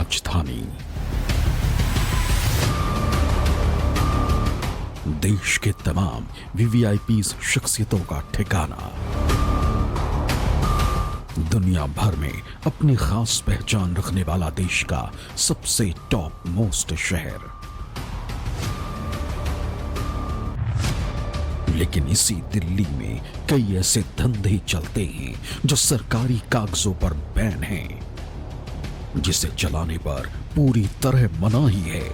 राजधानी, देश के तमाम वीवीआईपी शख्सियतों का ठिकाना, दुनिया भर में अपनी खास पहचान रखने वाला देश का सबसे टॉप मोस्ट शहर। लेकिन इसी दिल्ली में कई ऐसे धंधे चलते हैं जो सरकारी कागजों पर बैन हैं, जिसे चलाने पर पूरी तरह मनाही है।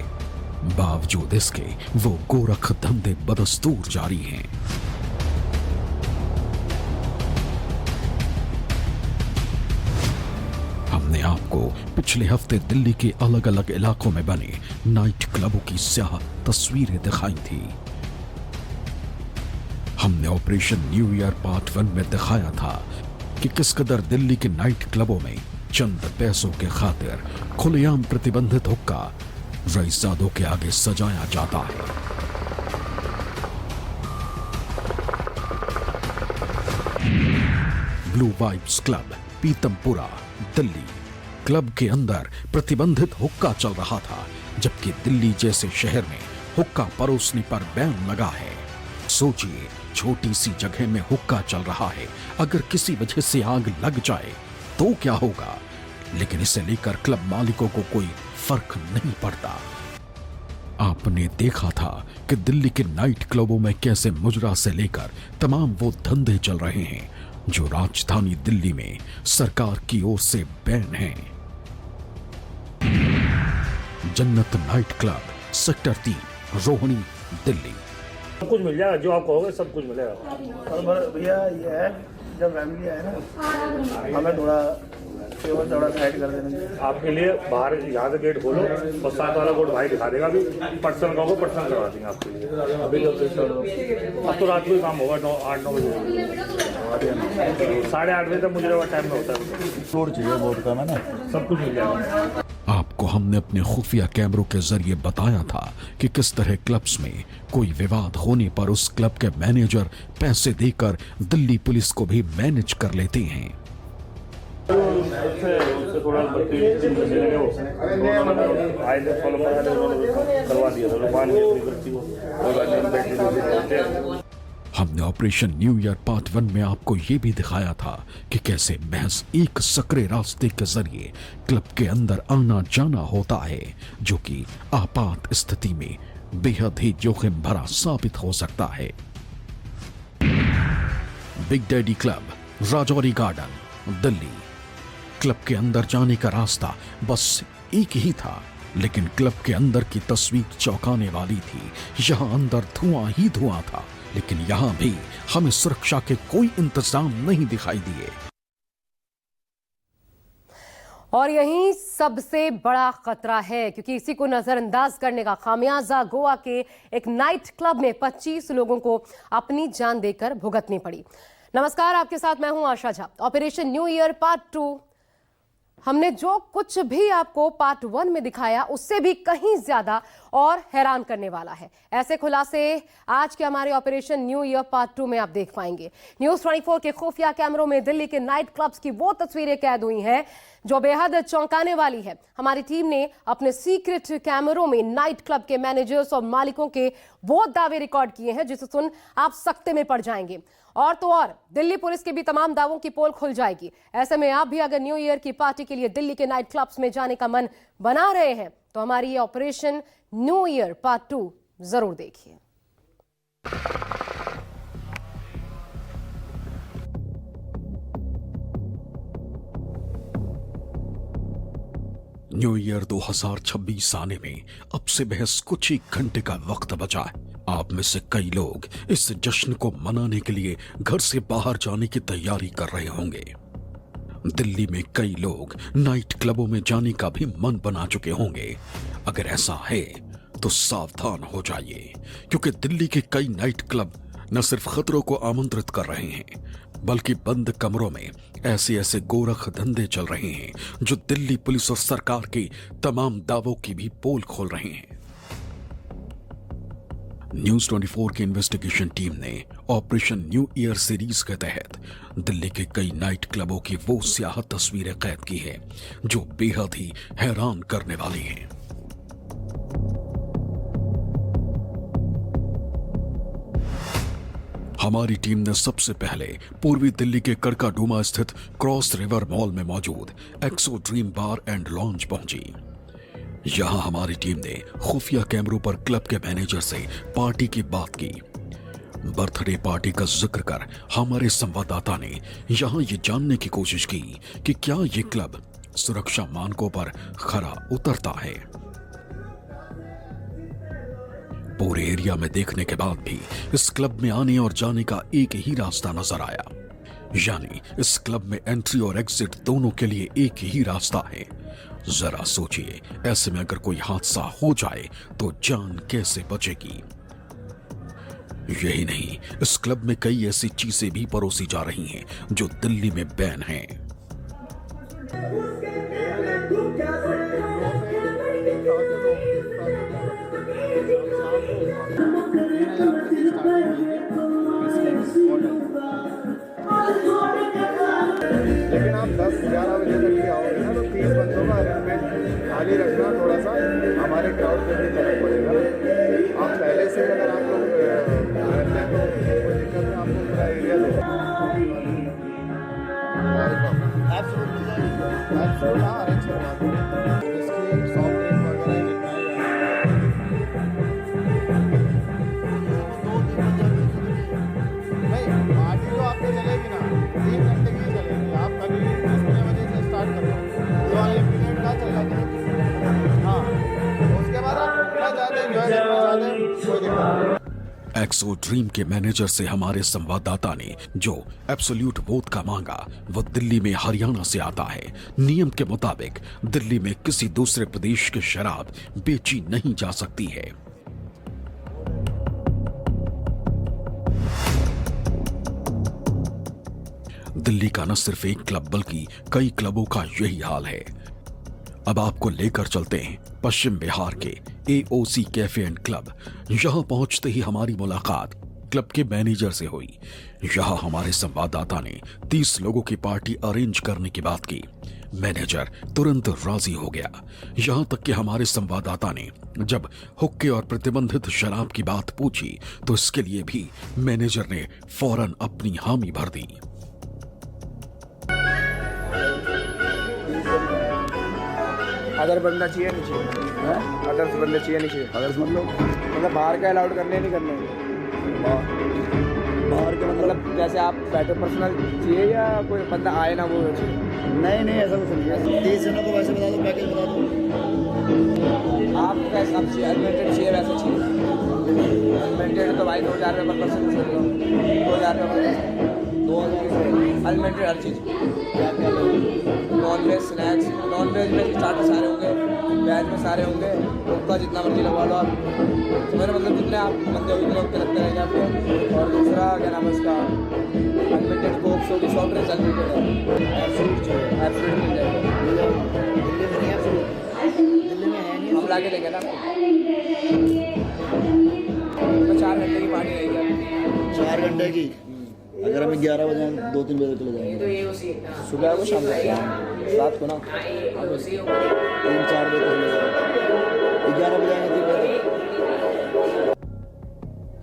बावजूद इसके वो गोरख धंधे बदस्तूर जारी हैं। हमने आपको पिछले हफ्ते दिल्ली के अलग अलग इलाकों में बने नाइट क्लबों की स्याह तस्वीरें दिखाई थी। हमने ऑपरेशन न्यू ईयर पार्ट 1 में दिखाया था कि किस कदर दिल्ली के नाइट क्लबों में चंद पैसों के खातिर खुलेआम प्रतिबंधित हुक्का रईसजादों के आगे सजाया जाता है। Blue vibes club, Pitampura, Delhi. Club के अंदर प्रतिबंधित हुक्का चल रहा था, जबकि दिल्ली जैसे शहर में हुक्का परोसने पर बैन लगा है। सोचिए, छोटी सी जगह में हुक्का चल रहा है, अगर किसी वजह से आग लग जाए तो क्या होगा? लेकिन इसे लेकर क्लब मालिकों को कोई फर्क नहीं पड़ता। आपने देखा था कि दिल्ली के नाइट क्लबों में कैसे मुजरा से लेकर तमाम वो धंधे चल रहे हैं जो राजधानी दिल्ली में सरकार की ओर से बैन हैं। जन्नत night club, sector 3, Rohini, Delhi. सब कुछ मिल जाएगा, जो आप कहोगे सब कुछ मिलेगा। भैया ये है, जब फैमिली है ना, हमें थोड़ा साइड कर देना। आपके लिए बाहर यहाँ से गेट खोलो और साथ वाला बोर्ड भाई दिखा देगा। अभी पर्सनल कहोगे पर्सनल करवा देंगे आपके लिए। अभी अब तो रात को ही काम होगा, 8-9 बजे, 8:30 बजे तक मुझे टाइम में होता है। बोर्ड चाहिए, बोर्ड का मैंने सब कुछ मिल जाएगा। आपको हमने अपने खुफिया कैमरों के जरिए बताया था कि किस तरह क्लब्स में कोई विवाद होने पर उस क्लब के मैनेजर पैसे देकर दिल्ली पुलिस को भी मैनेज कर लेते हैं। थोड़ा करवा दिया। हमने ऑपरेशन न्यू ईयर पार्ट 1 में आपको यह भी दिखाया था कि कैसे महज एक सकरे रास्ते के जरिए क्लब के अंदर आना जाना होता है, जो कि आपात स्थिति में बेहद ही जोखिम भरा साबित हो सकता है। Big daddy club, Rajouri garden, Delhi. Club के अंदर जाने का रास्ता बस एक ही था, लेकिन क्लब के अंदर की तस्वीर चौंकाने वाली थी। यहां अंदर धुआं ही धुआं था, लेकिन यहां भी हमें सुरक्षा के कोई इंतजाम नहीं दिखाई दिए। और यही सबसे बड़ा खतरा है, क्योंकि इसी को नजरअंदाज करने का खामियाजा गोवा के एक नाइट क्लब में 25 लोगों को अपनी जान देकर भुगतनी पड़ी। नमस्कार, आपके साथ मैं हूं Asha Jha. Operation new year part 2, हमने जो कुछ भी आपको पार्ट 1 में दिखाया उससे भी कहीं ज्यादा और हैरान करने वाला है। ऐसे खुलासे आज के हमारे ऑपरेशन न्यू ईयर पार्ट 2 में आप देख पाएंगे। न्यूज़ 24 के खुफिया कैमरों में दिल्ली के नाइट क्लब्स की वो तस्वीरें कैद हुई हैं जो बेहद चौंकाने वाली है। हमारी टीम ने अपने सीक्रेट कैमरों में नाइट क्लब के मैनेजर्स और मालिकों के वो दावे रिकॉर्ड किए हैं जिसे सुन आप सकते में पड़ जाएंगे। और तो और दिल्ली पुलिस के भी तमाम दावों की पोल खुल जाएगी। ऐसे में आप भी अगर न्यू ईयर की पार्टी के लिए दिल्ली के नाइट क्लब्स में जाने का मन बना रहे हैं तो हमारी ये ऑपरेशन न्यू ईयर पार्ट 2 जरूर देखिए। न्यू ईयर 2026 आने में अब से महज कुछ ही घंटे का वक्त बचा है। आप में से कई लोग इस जश्न को मनाने के लिए घर से बाहर जाने की तैयारी कर रहे होंगे। दिल्ली में कई लोग नाइट क्लबों में जाने का भी मन बना चुके होंगे। अगर ऐसा है तो सावधान हो जाइए, क्योंकि दिल्ली के कई नाइट क्लब न सिर्फ खतरों को आमंत्रित कर रहे हैं, बल्कि बंद कमरों में ऐसे ऐसे गोरख धंधे चल रहे हैं जो दिल्ली पुलिस और सरकार के तमाम दावों की भी पोल खोल रहे हैं। न्यूज 24 की इन्वेस्टिगेशन टीम ने ऑपरेशन न्यू ईयर सीरीज के तहत दिल्ली के कई नाइट क्लबों की वो स्याह तस्वीरें कैद की है जो बेहद ही हैरान करने वाली हैं। हमारी टीम ने सबसे पहले पूर्वी दिल्ली के कड़काडूमा स्थित क्रॉस रिवर मॉल में मौजूद एक्सो ड्रीम बार एंड लॉन्ज पहुंची। यहां हमारी टीम ने खुफिया कैमरों पर क्लब के मैनेजर से पार्टी की बात की। बर्थडे पार्टी का जिक्र कर हमारे संवाददाता ने यहां ये जानने की कोशिश की कि क्या ये क्लब सुरक्षा मानकों पर खरा उतरता है। पूरे एरिया में देखने के बाद भी इस क्लब में आने और जाने का एक ही रास्ता नजर आया, यानी इस क्लब में एंट्री और एग्जिट दोनों के लिए एक ही रास्ता है। जरा सोचिए, ऐसे में अगर कोई हादसा हो जाए तो जान कैसे बचेगी। यही नहीं, इस क्लब में कई ऐसी चीजें भी परोसी जा रही हैं जो दिल्ली में बैन हैं। लेकिन आप 10-11 बजे तक भी आओगे ना तो 30 बंदों का अरेंजमेंट खाली रखना थोड़ा सा हमारे क्राउड पे भी फर्क पड़ेगा। आप पहले से अगर आप लोग रहते हैं तो कोई दिक्कत नहीं, आपको पूरा एरिया दे अरेंज करवा देंगे। इसकी सॉफ्ट ड्रिंक वगैरह जितना नहीं, पार्टी तो आपको चलेगी ना 3 घंटे की चलेगी। आप कभी 10 बजे से स्टार्ट कर लो, तो वाले पीरियड का चल जाता है। हाँ, उसके बाद आप घूमना चाहते हैं, एंजॉय करना चाहते हैं, कोई दिक्कत नहीं। एक्सो ड्रीम के मैनेजर से हमारे संवाददाता ने जो एब्सोल्यूट वोदका मांगा वो दिल्ली में हरियाणा से आता है। नियम के मुताबिक दिल्ली में किसी दूसरे प्रदेश की शराब बेची नहीं जा सकती है। दिल्ली का न सिर्फ एक क्लब बल्कि कई क्लबों का यही हाल है। अब आपको लेकर चलते हैं पश्चिम बिहार के AOC कैफे एंड क्लब। यहां पहुंचते ही हमारी मुलाकात क्लब के मैनेजर से हुई। यहां हमारे संवाददाता ने 30 लोगों की पार्टी अरेंज करने की बात की। मैनेजर तुरंत राजी हो गया। यहां तक कि हमारे संवाददाता ने जब हुक्के और प्रतिबंधित शराब की बात पूछी तो इसके लिए भी मैनेजर ने फौरन अपनी हामी भर दी। अदर बंदा चाहिए नहीं चाहिए, अदर्स बंदे चाहिए नहीं चाहिए। अदर्स मतलब बाहर का अलाउड करने नहीं करने, बाहर के मतलब जैसे आप बैठो पर्सनल चाहिए या कोई बंदा आए ना वो चाहिए? नहीं ऐसा कुछ नहीं है। 30 जनों को वैसे बता दो, पैकेज बता दो आप कैसे आप चाहिए। अनलिमिटेड चाहिए वैसे चाहिए? अनलिमिटेड तो भाई 2000 रुपये पर पर्सन चाहिए, 2000 रुपये अनलिमिटेड हर चीज़। Non veg snacks, non veg में स्टार्टर सारे होंगे, वेज में सारे होंगे, उनका जितना मर्जी लगवा लो आप। तो मेरा मतलब जितने आप बंदे होंगे उतने लगते रहेंगे आपको। और दूसरा क्या नाम है उसका, अनलिमिटेड कोक्स होगी, सॉफ्ट ड्रिंक्स अनलिमिटेड है, एब्सोल्यूट चाहिए, एब्सोल्यूट मिल जाएगा। दिल्ली में है नहीं, हम ला के देंगे ना आपको। 4 घंटे की पार्टी रहेगी आपकी। 4 घंटे की? अगर हमें 11 बजे 2-3 बजे चले जाएंगे, सुबह को शाम को रात को ना 3-4 बजे 11 बजे आएंगे 3 बजे।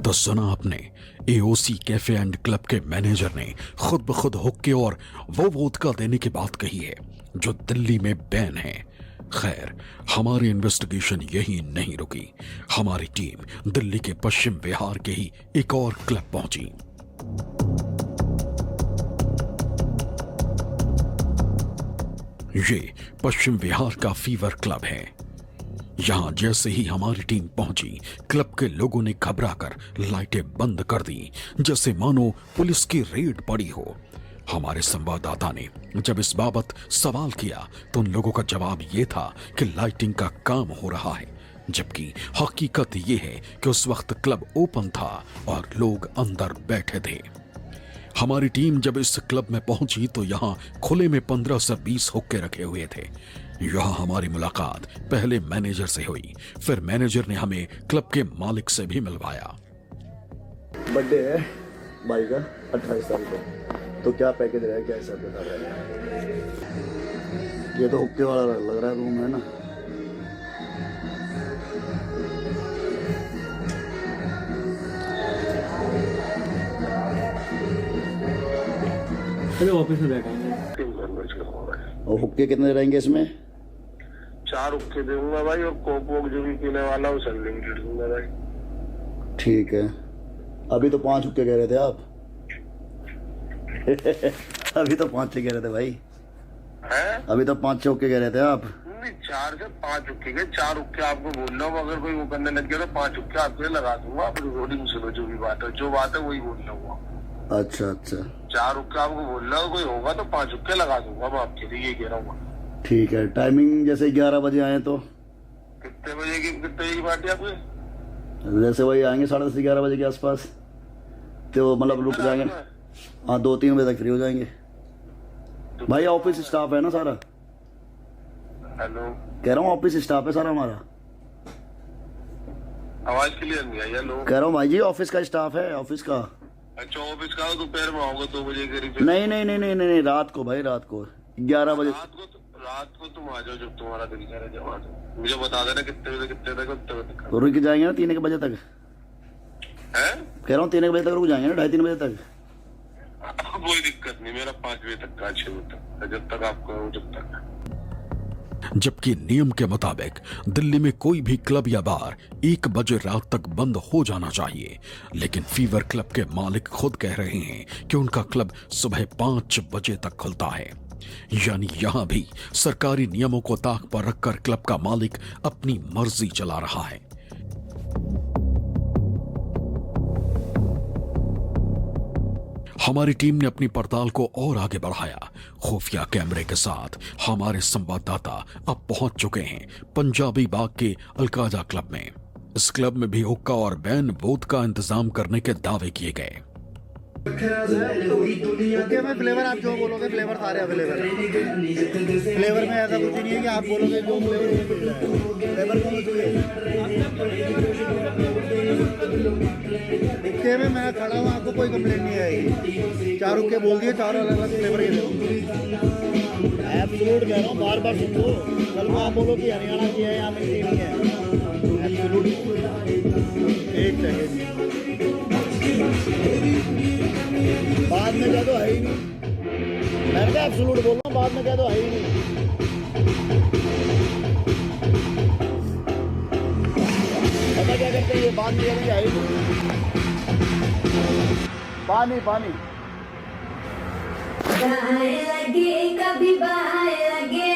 तो सुना आपने, AOC कैफे एंड क्लब के मैनेजर ने खुद ब खुद हुक्के और वो वोदका देने की बात कही है जो दिल्ली में बैन है। खैर, हमारी इन्वेस्टिगेशन यही नहीं रुकी। हमारी टीम दिल्ली के पश्चिम बिहार के ही एक और क्लब पहुंची। ये पश्चिम बिहार का फीवर क्लब है। यहां जैसे ही हमारी टीम पहुंची, क्लब के लोगों ने घबराकर लाइटें बंद कर दी, जैसे मानो पुलिस की रेड पड़ी हो। हमारे संवाददाता ने जब इस बाबत सवाल किया तो उन लोगों का जवाब यह था कि लाइटिंग का काम हो रहा है, जबकि हकीकत यह है कि उस वक्त क्लब ओपन था और लोग अंदर बैठे थे। हमारी टीम जब इस क्लब में पहुंची तो यहां खुले में 15 से 20 हुक्के रखे हुए थे। यहां हमारी मुलाकात पहले मैनेजर से हुई, फिर मैनेजर ने हमें क्लब के मालिक से भी मिलवाया। बर्थडे है भाई का 28 तारीख को, तो क्या पैकेज रहेगा, क्या हिसाब किताब रहेगा? ये तो हुक्के वाला लग रहा है रूम है ना। ऑफिस में बैठा हूँ। और हुक्के कितने रहेंगे इसमें? 4 हुक्के दूंगा भाई, और कोक वोक जो भी पीने वाला उसे अनलिमिटेड दूंगा भाई। ठीक है। अभी तो 5 हुक्के कह रहे थे आप। अभी तो 5 कह रहे थे भाई। हैं? अभी तो 5 हुक्के कह रहे थे आप। नहीं, 4 से 5 हुक्के गए। 4 हुक्के आपको बोल रहा हूँ, अगर कोई वो करने लग गया तो 5 हुक्के आपके लिए लगा दूंगा। आप रिकॉर्डिंग सुनो, जो भी बात है, जो बात है वही बोल रहा हूँ। अच्छा अच्छा 4 हुक्के आपको बोल रहा हूँ, कोई होगा तो 5 हुक्के लगा दूंगा मैं आपके लिए, ये कह रहा हूँ। ठीक है। टाइमिंग जैसे 11 बजे आए तो? कितने बजे की पार्टी आपकी? जैसे वही आएंगे 10:30 11 बजे के आसपास, तो मतलब रुक जाएंगे। हाँ 2-3 बजे तक फ्री हो जाएंगे। भाई ऑफिस स्टाफ है ना सारा? हेलो, कह रहा हूँ ऑफिस स्टाफ है सारा हमारा। आवाज क्लियर नहीं आई। हेलो, कह रहा हूँ भाई जी ऑफिस का स्टाफ है, ऑफिस का। अच्छा ऑफिस का दोपहर में आऊंगा 2 बजे करीब। नहीं नहीं नहीं नहीं नहीं, रात को भाई, रात को 11 बजे। रात को तुम आ जाओ जब तुम्हारा दिल करे, जब आ जाओ मुझे बता देना कितने बजे उतने तक। रुक जाएंगे ना 3 बजे तक। हैं? कह रहा हूँ 3 बजे तक रुक जाएंगे ना, 2:30-3 बजे तक। कोई दिक्कत नहीं, मेरा 5 बजे तक का 6 बजे तक, जब तक आप कहो जब तक। जबकि नियम के मुताबिक दिल्ली में कोई भी क्लब या बार 1 बजे रात तक बंद हो जाना चाहिए, लेकिन फीवर क्लब के मालिक खुद कह रहे हैं कि उनका क्लब सुबह 5 बजे तक खुलता है। यानी यहां भी सरकारी नियमों को ताक पर रखकर क्लब का मालिक अपनी मर्जी चला रहा है। हमारी टीम ने अपनी पड़ताल को और आगे बढ़ाया। खुफिया कैमरे के साथ हमारे संवाददाता अब पहुंच चुके हैं पंजाबी बाग के अलकाजा क्लब में। इस क्लब में भी हुक्का और बैन बोध का इंतजाम करने के दावे किए गए। हुक्के में फ्लेवर आप जो बोलोगे, फ्लेवर सारे अवेलेबल है। फ्लेवर में ऐसा कुछ नहीं है कि आप बोलोगे जो फ्लेवर हुक्के में मैं खड़ा हूँ, आपको कोई कंप्लेंट नहीं आएगी। 4 हुक्के बोल दिए, 4 अलग अलग फ्लेवर के एब्सोल्यूट कह रहा हूँ, बार बार सुन लो। कल को आप बोलो कि हरियाणा की है या मिलती नहीं है। एब्सोल्यूट। एक सेकेंड, बाद में कह दो है ही नहीं। मैं क्या एब्सोल्यूट बोल रहा हूँ, बाद में कह दो है ही नहीं। पता क्या करते हैं ये, बाद में कहेंगे है ही नहीं। पानी पानी लगे कभी बहाए लगे,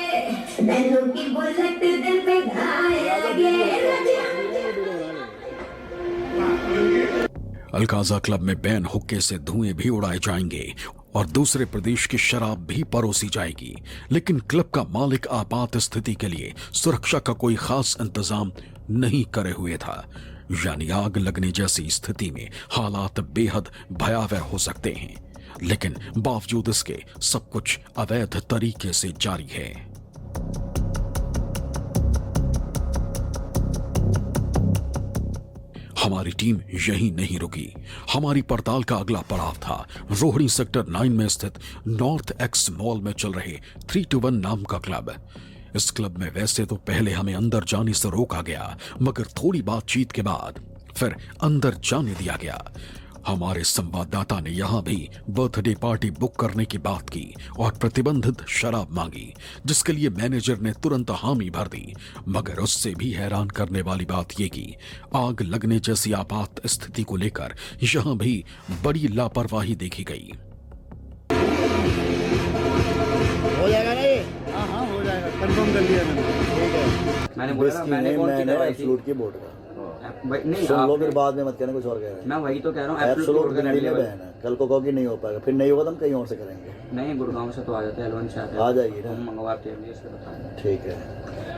दिलों की बुलेट दिल पे घाए लगे। अलकाजा क्लब में बैन हुक्के से धुएं भी उड़ाए जाएंगे और दूसरे प्रदेश की शराब भी परोसी जाएगी, लेकिन क्लब का मालिक आपात स्थिति के लिए सुरक्षा का कोई खास इंतजाम नहीं करे हुए था। यानी आग लगने जैसी स्थिति में हालात बेहद भयावह हो सकते हैं, लेकिन बावजूद इसके सब कुछ अवैध तरीके से जारी है। हमारी टीम यहीं नहीं रुकी। हमारी पड़ताल का अगला पड़ाव था रोहिणी सेक्टर 9 में स्थित नॉर्थ एक्स मॉल में चल रहे 3 to 1 नाम का क्लब। इस क्लब में वैसे तो पहले हमें अंदर जाने से रोका गया, मगर थोड़ी बातचीत के बाद फिर अंदर जाने दिया गया। हमारे संवाददाता ने यहां भी बर्थडे पार्टी बुक करने की बात की और प्रतिबंधित शराब मांगी, जिसके लिए मैनेजर ने तुरंत हामी भर दी। मगर उससे भी हैरान करने वाली बात यह कि आग लगने जैसी आपात स्थिति को लेकर यहां भी बड़ी लापरवाही देखी गई। हो जाएगा ना ये? हाँ हाँ हो जाएगा, कंफर्म कर लिया मैंने। ठीक है, मैंने बोला मैंने कौन सी दवाई थी? एब्सोल्यूट की बोर्ड का नहीं सुन लो, फिर बाद में मत कहना कुछ और कह रहे हैं। मैं वही तो कह रहा हूँ, एब्सोल्यूट दिल्ली में बैन है। कल को कहोगे नहीं हो पाएगा, फिर नहीं होगा तो हम कहीं और से करेंगे। नहीं, गुड़गांव से तो आ जाते हैं, एलवन से आते हैं। आ जाएगी ना, हम मंगवाते हैं, इसलिए बता दें। ठीक है,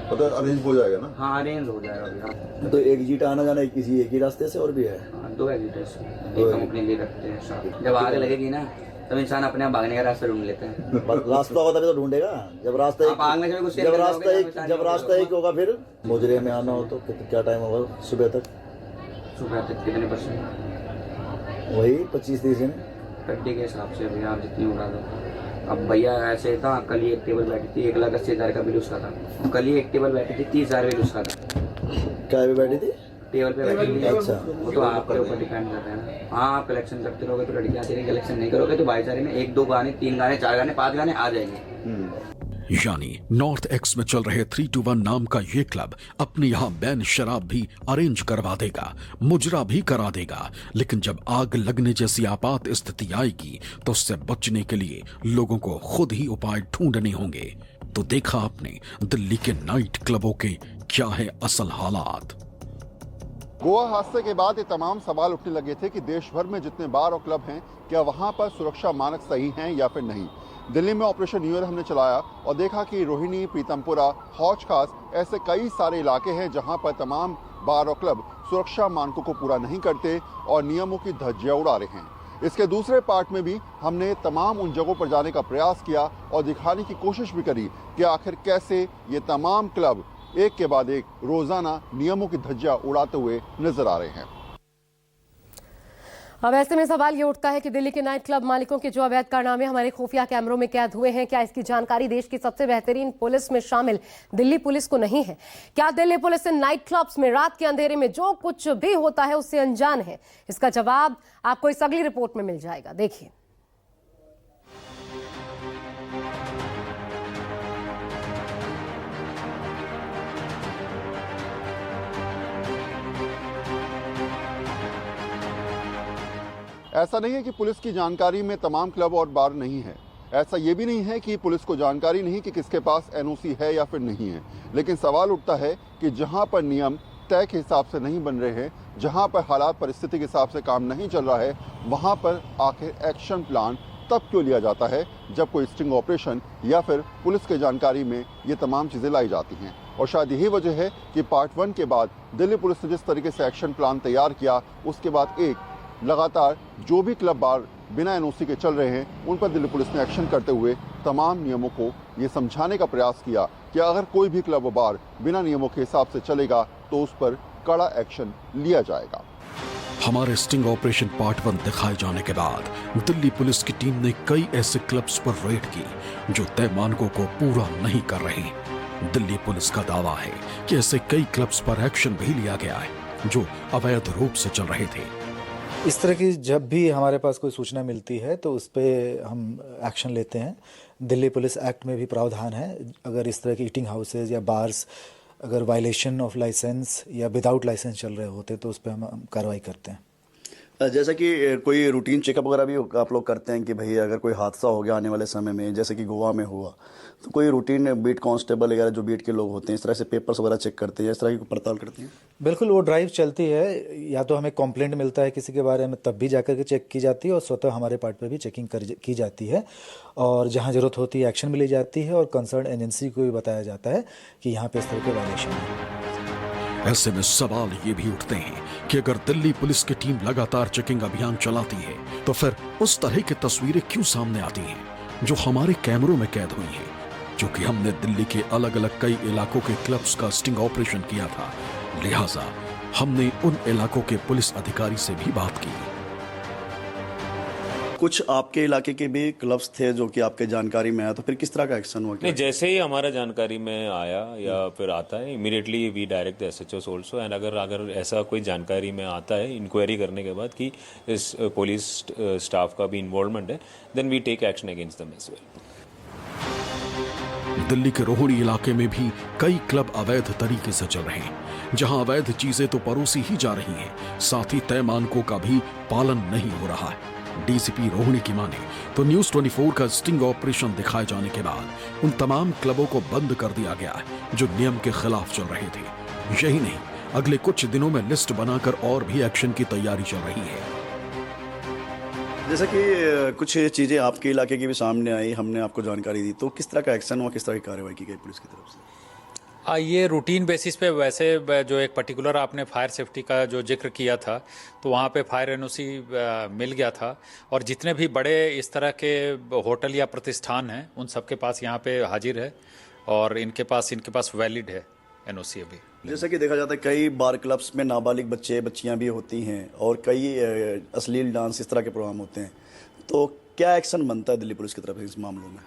तो अरेंज हो जाएगा ना? हाँ अरेंज हो जाएगा भैया। तो एक जीट आना जाना किसी एक ही रास्ते से और भी है? 2 एग्जिटर्स एक हम अपने लिए रखते हैं साथ। जब आग लगेगी ना तब इंसान अपने आप भागने का रास्ता ढूंढ लेते हैं। रास्ता होगा तभी तो ढूंढेगा। जब रास्ता आप आग में से भी कुछ जब रास्ता एक होगा, फिर मुजरे में आना हो तो क्या टाइम होगा? सुबह तक? सुबह तक कितने %? वही 25-30 दिन। टड्डी के हिसाब से भैया आप जितनी उड़ा दो। अब भैया ऐसे था, कल ही एक टेबल बैठी थी 1,80,000 का बिल उसका था। कल ही एक टेबल बैठी थी 30,000 बिल उसका था। क्या पे बैठी थी? टेबल पे बैठी थी। अच्छा, वो तो आपके ऊपर डिपेंड कर रहा है ना। हाँ, आप कलेक्शन करते रहोगे तो लड़कियाँ आती रहेंगी, कलेक्शन नहीं करोगे तो भाईचारे में 1-2 गाने, 3 गाने, 4 गाने, 5 गाने आ जाएंगे। यानी नॉर्थ एक्स में चल रहे 3-2-1 नाम का ये क्लब अपने यहाँ बैन शराब भी अरेंज करवा देगा, मुजरा भी करा देगा, लेकिन जब आग लगने जैसी आपात स्थिति आएगी तो उससे बचने के लिए लोगों को खुद ही उपाय ढूंढने होंगे। तो देखा आपने दिल्ली के नाइट क्लबों के क्या है असल हालात। गोवा हादसे के बाद ये तमाम सवाल उठने लगे थे कि देश भर में जितने बार और क्लब हैं, क्या वहां पर सुरक्षा मानक सही हैं या फिर नहीं। दिल्ली में ऑपरेशन न्यू ईयर हमने चलाया और देखा कि रोहिणी, पीतमपुरा, हौज खास ऐसे कई सारे इलाके हैं जहां पर तमाम बार और क्लब सुरक्षा मानकों को पूरा नहीं करते और नियमों की धज्जियां उड़ा रहे हैं। इसके दूसरे पार्ट में भी हमने तमाम उन जगहों पर जाने का प्रयास किया और दिखाने की कोशिश भी करी कि आखिर कैसे ये तमाम क्लब एक के बाद एक रोजाना नियमों की धज्जियां उड़ाते हुए नजर आ रहे हैं। अब ऐसे में सवाल ये उठता है कि दिल्ली के नाइट क्लब मालिकों के जो अवैध कारनामे हमारे खुफिया कैमरों में कैद हुए हैं, क्या इसकी जानकारी देश की सबसे बेहतरीन पुलिस में शामिल दिल्ली पुलिस को नहीं है? क्या Delhi police in night clubs में रात के अंधेरे में जो कुछ भी होता है उससे अनजान है? इसका जवाब आपको इस अगली रिपोर्ट में मिल जाएगा, देखिए। ऐसा नहीं है कि पुलिस की जानकारी में तमाम क्लब और बार नहीं है। ऐसा ये भी नहीं है कि पुलिस को जानकारी नहीं कि किसके पास एनओसी है या फिर नहीं है। लेकिन सवाल उठता है कि जहां पर नियम तय के हिसाब से नहीं बन रहे हैं, जहां पर हालात परिस्थिति के हिसाब से काम नहीं चल रहा है, वहां पर आखिर एक्शन प्लान तब क्यों लिया जाता है जब कोई स्टिंग ऑपरेशन या फिर पुलिस के जानकारी में ये तमाम चीज़ें लाई जाती हैं। और शायद यही वजह है कि पार्ट 1 के बाद दिल्ली पुलिस ने जिस तरीके से एक्शन प्लान तैयार किया, उसके बाद एक लगातार जो भी क्लब बार बिना एनओसी के चल रहे हैं उन पर दिल्ली पुलिस ने एक्शन करते हुए तमाम नियमों को ये समझाने का प्रयास किया कि अगर कोई भी क्लब बार बिना नियमों के हिसाब से चलेगा तो उस पर कड़ा एक्शन लिया जाएगा। हमारे स्टिंग ऑपरेशन पार्ट 1 दिखाए जाने के बाद दिल्ली पुलिस की टीम ने कई ऐसे क्लब्स पर रेड की जो तय मानकों को पूरा नहीं कर रहे। दिल्ली पुलिस का दावा है कि ऐसे कई क्लब्स पर एक्शन भी लिया गया है जो अवैध रूप से चल रहे थे। इस तरह की जब भी हमारे पास कोई सूचना मिलती है तो उस पर हम एक्शन लेते हैं। दिल्ली पुलिस एक्ट में भी प्रावधान है, अगर इस तरह की ईटिंग हाउसेज या बार्स अगर वायलेशन ऑफ लाइसेंस या विदाउट लाइसेंस चल रहे होते तो उस पर हम कार्रवाई करते हैं। जैसा कि कोई रूटीन चेकअप वगैरह भी आप लोग करते हैं कि भाई अगर कोई हादसा हो गया आने वाले समय में, जैसे कि गोवा में हुआ, तो कोई रूटीन बीट कांस्टेबल वगैरह जो बीट के लोग होते हैं इस तरह से पेपर्स वगैरह चेक करते हैं, इस तरह की पड़ताल करते हैं? बिल्कुल, वो ड्राइव चलती है। या तो हमें कंप्लेंट मिलता है किसी के बारे में तब भी जाकर के चेक की जाती है और स्वतः हमारे पार्ट पर भी चेकिंग की जाती है और जहाँ ज़रूरत होती है एक्शन भी ली जाती है और कंसर्न एजेंसी को भी बताया जाता है कि यहाँ पे इस तरह के वायलेशन है। ऐसे में सवाल ये भी उठते हैं कि अगर दिल्ली पुलिस की टीम लगातार चेकिंग अभियान चलाती है तो फिर उस तरह की तस्वीरें क्यों सामने आती हैं जो हमारे कैमरों में कैद हुई हैं? क्योंकि हमने दिल्ली के अलग अलग कई इलाकों के क्लब्स का स्टिंग ऑपरेशन किया था, लिहाजा हमने उन इलाकों के पुलिस अधिकारी से भी बात की। कुछ आपके इलाके के भी क्लब्स थे जो कि आपके जानकारी में आया, तो फिर किस तरह का एक्शन हुआ? नहीं, जैसे ही हमारा जानकारी में आया या फिर आता है, immediately we direct the SHOs also, and अगर ऐसा कोई जानकारी में आता है इंक्वायरी करने के बाद कि इस पुलिस स्टाफ का भी इन्वॉल्वमेंट है, then we take action against them as well. Delhi के रोहिणी इलाके में भी कई क्लब अवैध तरीके से चल रहे हैं, जहां अवैध चीजें तो परोसी ही जा रही हैं, साथ ही तय मानकों का भी पालन नहीं हो रहा है। डीसीपी रोहिणी की माने तो न्यूज 24 का स्टिंग ऑपरेशन दिखाए जाने के बाद उन तमाम क्लबों को बंद कर दिया गया है जो नियम के खिलाफ चल रहे थे। यही नहीं, अगले कुछ दिनों में लिस्ट बनाकर और भी एक्शन की तैयारी चल रही है। जैसे कि कुछ चीजें आपके इलाके की भी सामने आई, हमने आपको जानकारी दी, तो किस तरह का एक्शन हुआ, किस तरह की कार्रवाई की गई पुलिस की तरफ से? ये रूटीन बेसिस पे वैसे जो एक पर्टिकुलर आपने फायर सेफ्टी का जो जिक्र किया था, तो वहाँ पे फायर एनओसी मिल गया था और जितने भी बड़े इस तरह के होटल या प्रतिष्ठान हैं उन सबके पास यहाँ पे हाजिर है और इनके पास वैलिड है एनओसी अभी। जैसा कि देखा जाता है कई बार क्लब्स में नाबालिग बच्चे बच्चियां भी होती हैं और कई अश्लील डांस इस तरह के प्रोग्राम होते हैं, तो क्या एक्शन बनता है दिल्ली पुलिस की तरफ इस मामलों में?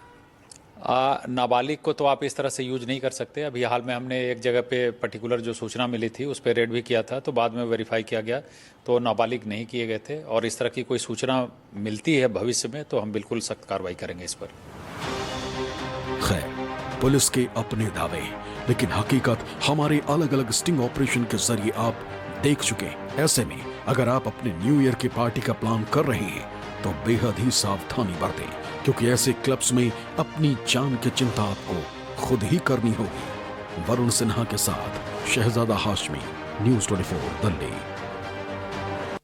नाबालिग को तो आप इस तरह से यूज नहीं कर सकते। अभी हाल में हमने एक जगह पे पर्टिकुलर जो सूचना मिली थी उस पर रेड भी किया था, तो बाद में वेरीफाई किया गया तो नाबालिग नहीं किए गए थे। और इस तरह की कोई सूचना मिलती है भविष्य में तो हम बिल्कुल सख्त कार्रवाई करेंगे इस पर। खैर, पुलिस के अपने दावे, लेकिन हकीकत हमारे अलग अलग स्टिंग ऑपरेशन के जरिए आप देख चुके। ऐसे में अगर आप अपने न्यू ईयर की पार्टी का प्लान कर रहे हैं तो बेहद ही सावधानी बरतें, क्योंकि ऐसे क्लब्स में अपनी जान की चिंता आपको खुद ही करनी होगी। वरुण सिन्हा के साथ शहजादा हाशमी, न्यूज़ 24 दिल्ली।